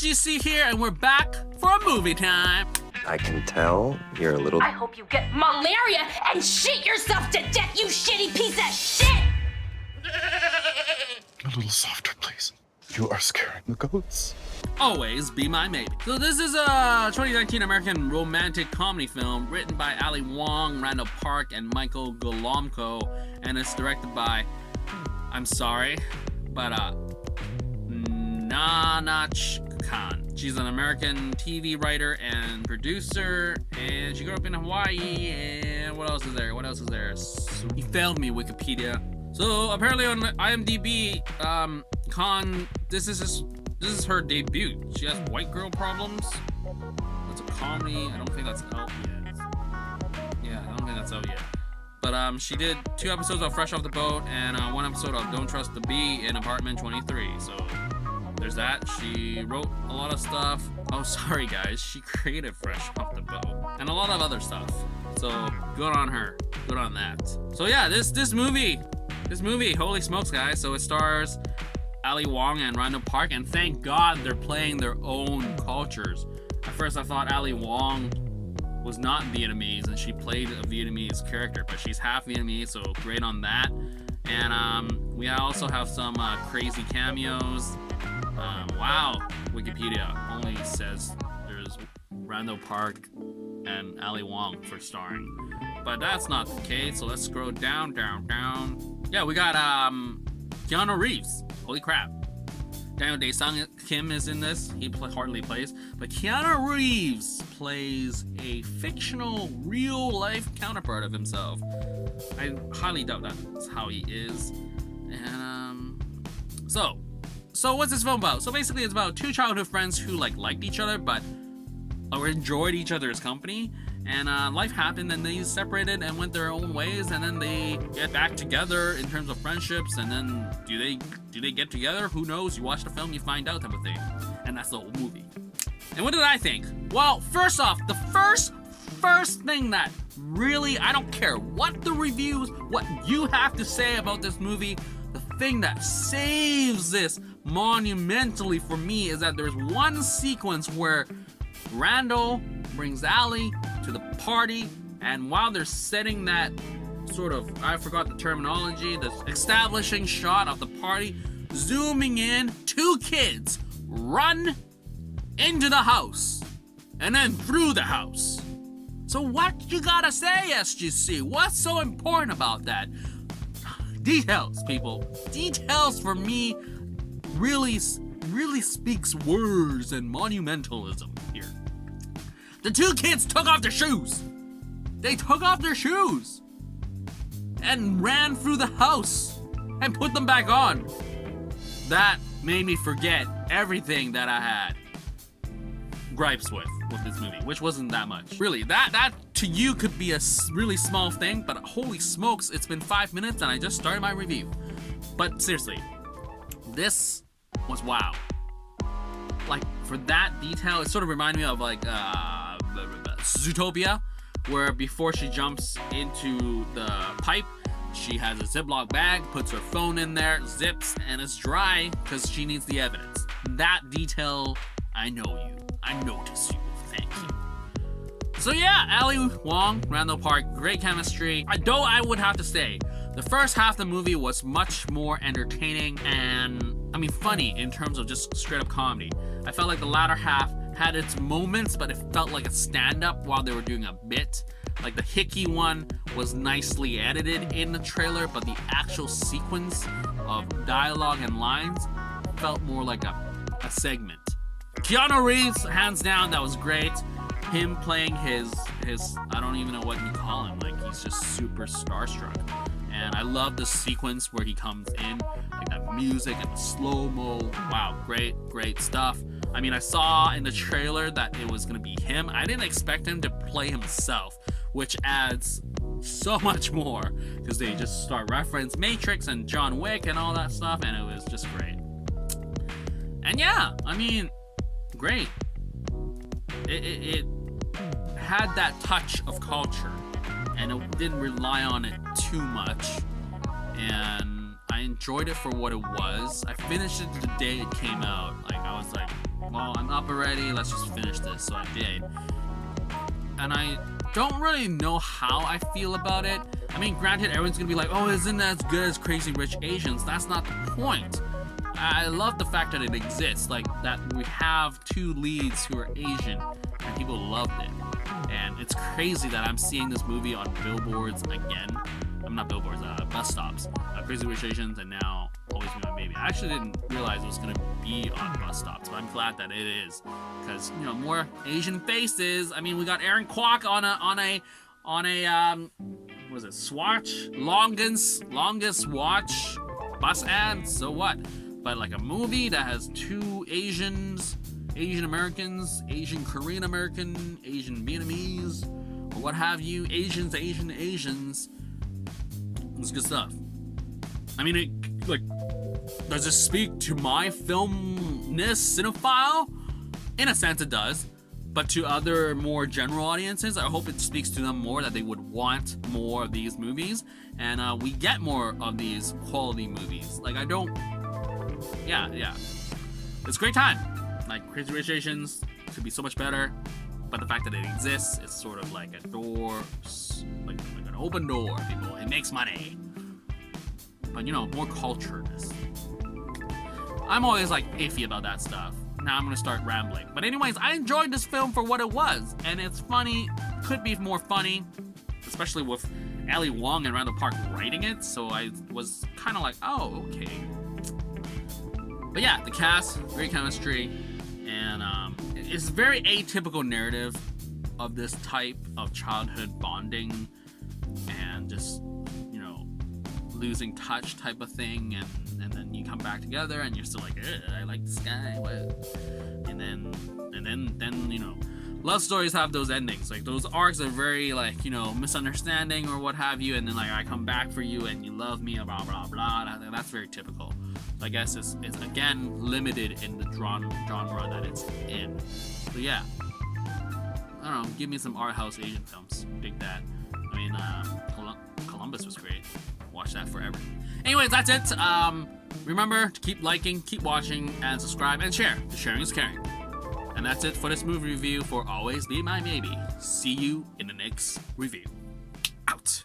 SGC here, and we're back for a movie time. I can tell you're a little... I hope you get malaria and shit yourself to death, you shitty piece of shit! A little softer, please. You are scaring the goats. Always Be My Maybe. So this is a 2019 American romantic comedy film written by Ali Wong, Randall Park, and Michael Golamco, and it's directed by, I'm sorry, but Nahnatchka Khan. She's an American TV writer and producer, and she grew up in Hawaii, and what else is there? He failed me, Wikipedia. So apparently on IMDb, Khan, this is her debut. She has white girl problems. It's a comedy. I don't think that's out yet. Yeah, I don't think that's out yet. But she did 2 episodes of Fresh Off the Boat and 1 episode of Don't Trust the Bee in Apartment 23. So there's that. She wrote a lot of stuff. Oh, sorry guys. She created Fresh Off the Boat and a lot of other stuff. So good on her. Good on that. So yeah, this movie, holy smokes, guys. So it stars Ali Wong and Randall Park, and thank God they're playing their own cultures. At first I thought Ali Wong was not Vietnamese and she played a Vietnamese character, but she's half Vietnamese, so great on that. And we also have some crazy cameos. Wow, Wikipedia only says there's Randall Park and Ali Wong for starring, but that's not the case, so let's scroll down. Yeah, we got Keanu Reeves. Holy crap. Dae Kim is in this. He hardly plays. But Keanu Reeves plays a fictional, real-life counterpart of himself. I highly doubt that's how he is. And, So what's this film about? So basically it's about 2 childhood friends who, liked each other, but or enjoyed each other's company. And life happened and they separated and went their own ways, and then they get back together in terms of friendships, and then do they get together? Who knows? You watch the film, you find out type of thing. And that's the whole movie. And what did I think? Well, first off, the first thing that really, I don't care what the reviews, what you have to say about this movie, the thing that saves this monumentally for me is that there's one sequence where Randall brings Ali to the party, and while they're setting that sort of, I forgot the terminology, the establishing shot of the party, zooming in, 2 kids run into the house and then through the house. So what you gotta say, SGC? What's so important about that? Details, people. Details for me really speaks words and monumentalism here. The 2 kids took off their shoes. They took off their shoes and ran through the house and put them back on. That made me forget everything that I had gripes with this movie, which wasn't that much. Really, that to you could be a really small thing, but holy smokes, it's been 5 minutes and I just started my review. But seriously, this was wow. Like, for that detail, it sort of reminded me of Zootopia, where before she jumps into the pipe, she has a Ziploc bag, puts her phone in there, zips, and it's dry because she needs the evidence. That detail, I know you. I notice you. Thank you. So yeah, Ali Wong, Randall Park, great chemistry. Though I would have to say, the first half of the movie was much more entertaining and, funny in terms of just straight up comedy. I felt like the latter half had its moments, but it felt like a stand-up while they were doing a bit. Like the Hickey one was nicely edited in the trailer, but the actual sequence of dialogue and lines felt more like a segment. Keanu Reeves, hands down, that was great. Him playing his I don't even know what you call him, like he's just super starstruck. And I love the sequence where he comes in, like that music and the slow-mo. Wow, great stuff. I saw in the trailer that it was gonna be him. I didn't expect him to play himself, which adds so much more, because they just start reference Matrix and John Wick and all that stuff, and it was just great. And yeah, great. It had that touch of culture, and it didn't rely on it too much. And I enjoyed it for what it was. I finished it the day it came out. Like, I was like, well, I'm up already, let's just finish this. So I did. And I don't really know how I feel about it. I mean, granted, everyone's gonna be like, oh, isn't it as good as Crazy Rich Asians? That's not the point. I love the fact that it exists, like that we have two leads who are Asian and people loved it. And it's crazy that I'm seeing this movie on billboards again. I'm not billboards, bus stops. Crazy Rich Asians and now Always Be My Maybe. I actually didn't realize it was gonna be on bus stops, but I'm glad that it is, because you know, more Asian faces. I mean, we got Aaron Kwok on a what is it, Swatch longest watch bus ad. So what? But like a movie that has two Asian Americans, Asian Korean American, Asian Vietnamese, or what have you, Asians, it's good stuff. I mean, it, like, does it speak to my filmness cinephile? In a sense, it does. But to other more general audiences, I hope it speaks to them more, that they would want more of these movies, and we get more of these quality movies. Like, I don't. Yeah. It's a great time. Like, Crazy Rich Asians could be so much better, but the fact that it exists is sort of like a door, like an open door. People, it makes money. But you know, more culturedness. I'm always like iffy about that stuff. Now I'm gonna start rambling. But anyways, I enjoyed this film for what it was, and it's funny. Could be more funny, especially with Ali Wong and Randall Park writing it. So I was kind of like, oh, okay. But yeah, the cast, great chemistry, and it's a very atypical narrative of this type of childhood bonding and just, you know, losing touch type of thing, and then you come back together and you're still like, I like this guy, what? And then you know, love stories have those endings. Like, those arcs are very, like, you know, misunderstanding or what have you, and then like, I come back for you and you love me, blah blah blah. That's very typical. I guess it's again limited in the genre that it's in. So yeah, I don't know, give me some art house Asian films. Dig that. I mean, Columbus was great. Watch that forever. Anyways, that's it. Remember to keep liking, keep watching, and subscribe and share. The sharing is caring. And that's it for this movie review for Always Be My Maybe. See you in the next review. Out.